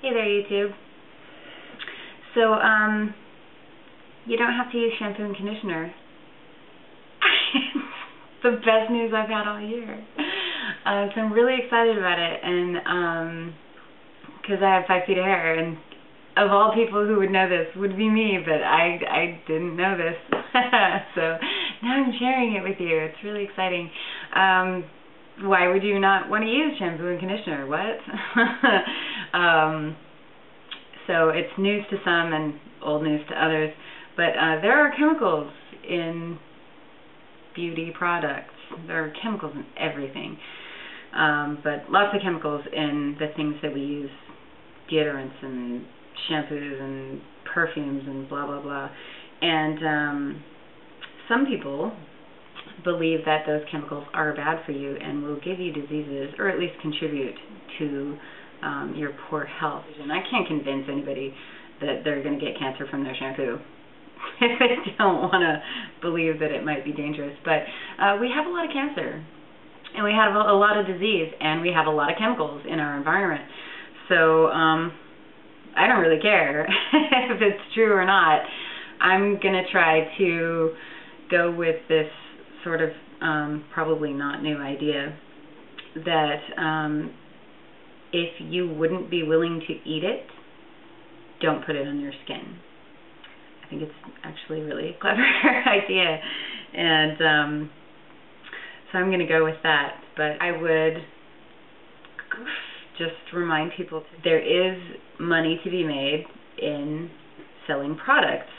Hey there, YouTube. So, you don't have to use shampoo and conditioner. It's the best news I've had all year. So I'm really excited about it, and because I have 5 feet of hair, and of all people who would know this would be me, but I didn't know this. So now I'm sharing it with you. It's really exciting. Why would you not want to use shampoo and conditioner? What? So it's news to some and old news to others, but there are chemicals in beauty products. There are chemicals in everything, but lots of chemicals in the things that we use, deodorants and shampoos and perfumes and blah blah blah. And some people believe that those chemicals are bad for you and will give you diseases, or at least contribute to your poor health. And I can't convince anybody that they're going to get cancer from their shampoo if they don't want to believe that it might be dangerous. But we have a lot of cancer, and we have a lot of disease, and we have a lot of chemicals in our environment. So I don't really care if it's true or not. I'm going to try to go with this sort of probably not new idea that if you wouldn't be willing to eat it, don't put it on your skin. I think it's actually really a clever idea, and so I'm going to go with that. But I would just remind people there is money to be made in selling products,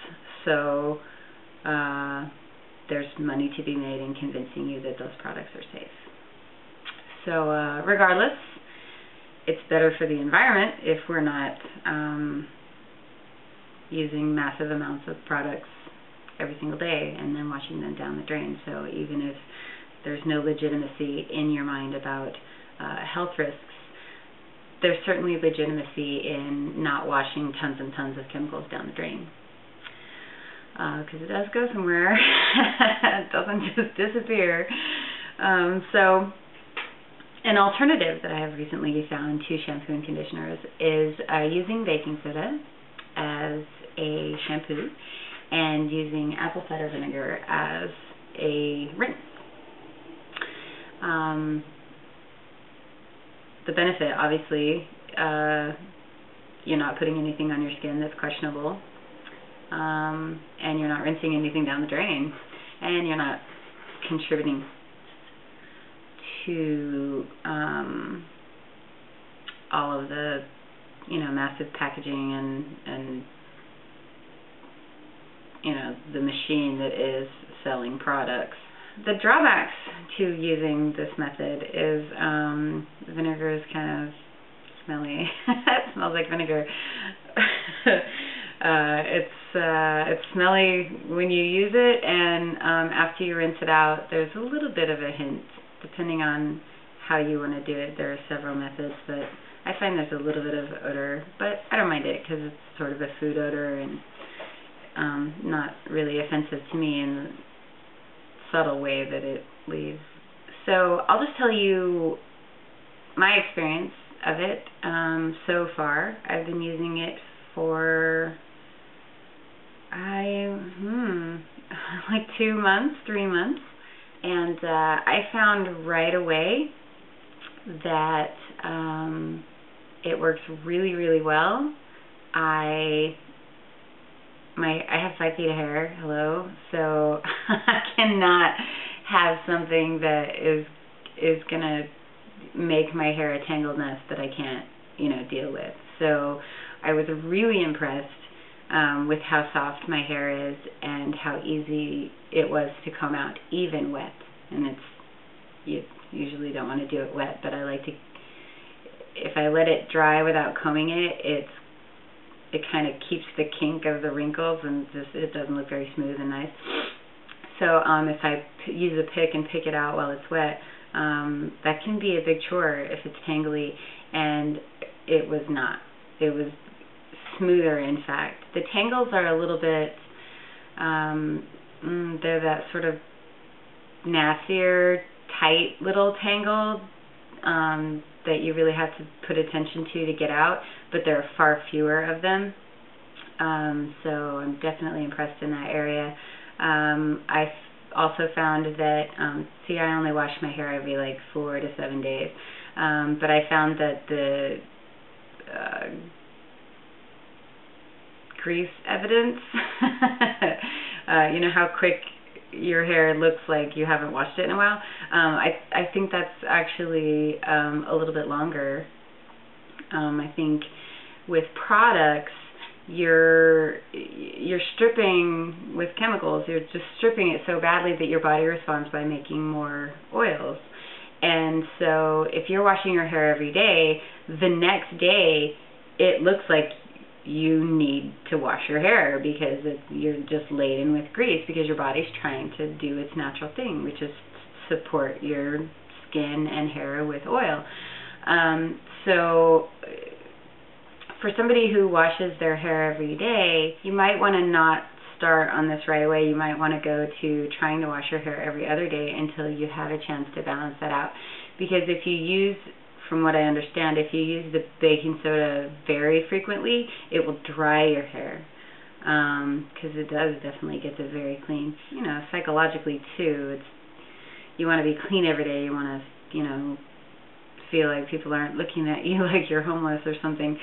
so there's money to be made in convincing you that those products are safe. So regardless, it's better for the environment if we're not using massive amounts of products every single day and then washing them down the drain. So even if there's no legitimacy in your mind about health risks, there's certainly legitimacy in not washing tons and tons of chemicals down the drain. Because it does go somewhere. It doesn't just disappear. So an alternative that I have recently found to shampoo and conditioners is using baking soda as a shampoo and using apple cider vinegar as a rinse. The benefit, obviously, you're not putting anything on your skin that's questionable, and you're not rinsing anything down the drain, and you're not contributing to all of the massive packaging and the machine that is selling products. The drawbacks to using this method is vinegar is kind of smelly. It smells like vinegar. It's smelly when you use it, and after you rinse it out, there's a little bit of a hint, depending on how you want to do it. There are several methods, but I find there's a little bit of odor, but I don't mind it because it's sort of a food odor and not really offensive to me in the subtle way that it leaves. So I'll just tell you my experience of it so far. I've been using it for like 2 months, 3 months, and I found right away that it works really, really well. I have 5 feet of hair, hello, so I cannot have something that is gonna make my hair a tangled mess that I can't, deal with. So I was really impressed with how soft my hair is and how easy it was to comb out, even wet. And you usually don't want to do it wet, but I like to, if I let it dry without combing it, it kind of keeps the kink of the wrinkles, and it doesn't look very smooth and nice. So if I use a pick and pick it out while it's wet, that can be a big chore if it's tangly, and it was not. It was smoother, in fact. The tangles are a little bit, they're that sort of nastier, tight little tangle that you really have to put attention to get out, but there are far fewer of them. So I'm definitely impressed in that area. I also found that, see, I only wash my hair every like 4 to 7 days, but I found that the grease evidence, you know how quick your hair looks like you haven't washed it in a while, I think that's actually a little bit longer. I think with products, you're stripping with chemicals, you're just stripping it so badly that your body responds by making more oils. And so if you're washing your hair every day, the next day it looks like you need to wash your hair because you're just laden with grease, because your body's trying to do its natural thing, which is support your skin and hair with oil. So for somebody who washes their hair every day, you might want to not start on this right away. You might want to go to trying to wash your hair every other day until you have a chance to balance that out. Because if you use, from what I understand, if you use the baking soda very frequently, it will dry your hair. Because it does definitely get it very clean. You know, psychologically too, you want to be clean every day. You want to, you know, feel like people aren't looking at you like you're homeless or something.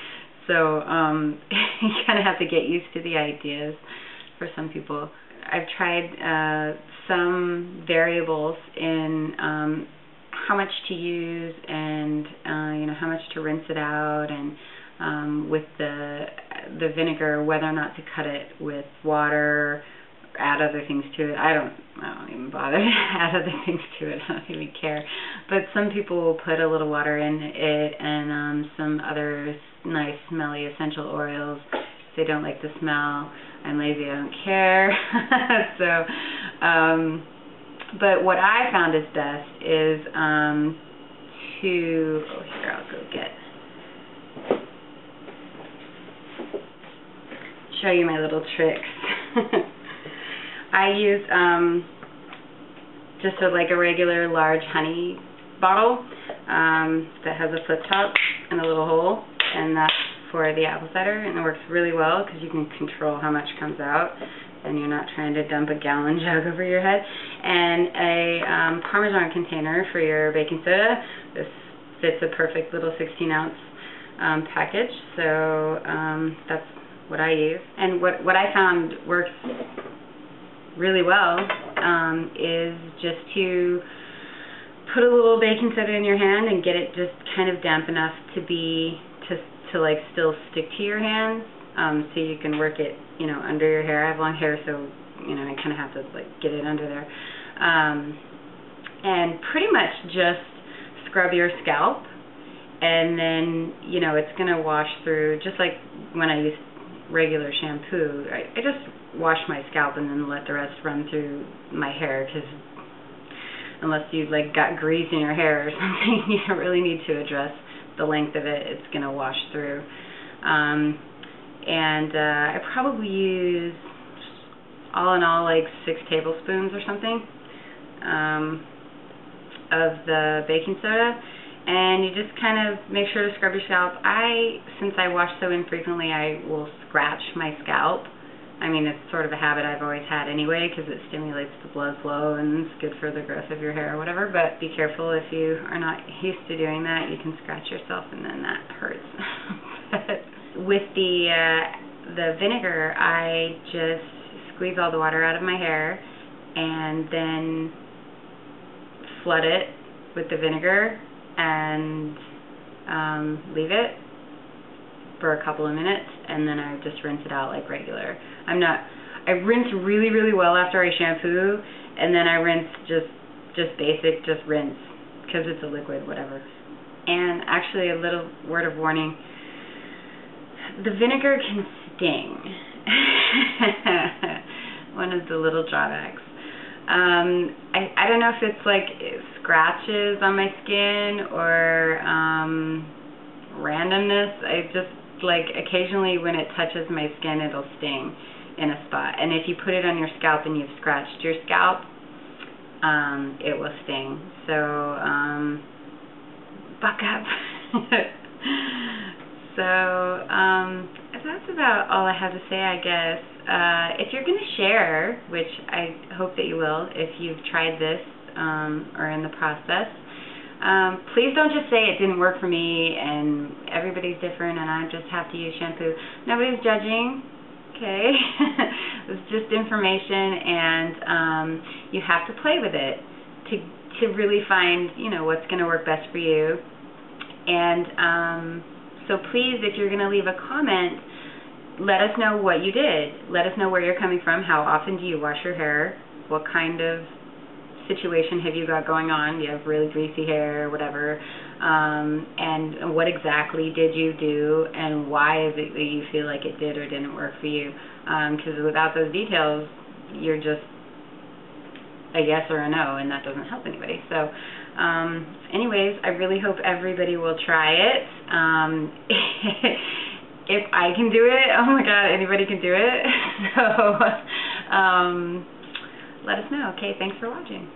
So you kind of have to get used to the ideas for some people. I've tried some variables in how much to use and you know, how much to rinse it out, and with the vinegar, whether or not to cut it with water, add other things to it. I don't even bother to add other things to it. I don't even care. But some people will put a little water in it and some other nice smelly essential oils. If they don't like the smell, I'm lazy, I don't care. So but what I found is best is to, oh, here, I'll go show you my little tricks. I use just like a regular large honey bottle that has a flip top and a little hole, and that's for the apple cider, and it works really well because you can control how much comes out and you're not trying to dump a gallon jug over your head. And a Parmesan container for your baking soda. This fits a perfect little 16-ounce package, so that's what I use. And what I found works really well is just to put a little baking soda in your hand and get it just kind of damp enough to like still stick to your hands, so you can work it, you know, under your hair. I have long hair, so you know, I kind of have to like get it under there, and pretty much just scrub your scalp, and then, you know, it's gonna wash through just like when I use regular shampoo. I just wash my scalp and then let the rest run through my hair, because unless you've like got grease in your hair or something, you don't really need to address the length of it. It's gonna wash through. And I probably use, all in all, like 6 tablespoons or something of the baking soda. And you just kind of make sure to scrub your scalp. Since I wash so infrequently, I will scratch my scalp. I mean, it's sort of a habit I've always had anyway, because it stimulates the blood flow and it's good for the growth of your hair or whatever. But be careful, if you are not used to doing that, you can scratch yourself and then that hurts. But with the vinegar, I just squeeze all the water out of my hair and then flood it with the vinegar and leave it for a couple of minutes, and then I just rinse it out like regular. I rinse really, really well after I shampoo, and then I rinse just basic, just rinse, because it's a liquid, whatever. And actually, a little word of warning, the vinegar can sting. One of the little drawbacks. I don't know if it's like scratches on my skin or randomness. I just, like, occasionally when it touches my skin, it'll sting in a spot. And if you put it on your scalp and you've scratched your scalp, it will sting. So buck up. So, that's about all I have to say, I guess. If you're going to share, which I hope that you will, if you've tried this or in the process, please don't just say it didn't work for me and everybody's different and I just have to use shampoo. Nobody's judging, okay? It's just information, and you have to play with it to really find, you know, what's going to work best for you. And so please, if you're going to leave a comment, let us know what you did. Let us know where you're coming from. How often do you wash your hair? What kind of situation have you got going on? Do you have really greasy hair or whatever? And what exactly did you do, and why is it that you feel like it did or didn't work for you? Because without those details, you're just a yes or a no, and that doesn't help anybody. So anyways, I really hope everybody will try it. If I can do it, oh my god, anybody can do it. So let us know. Okay, thanks for watching.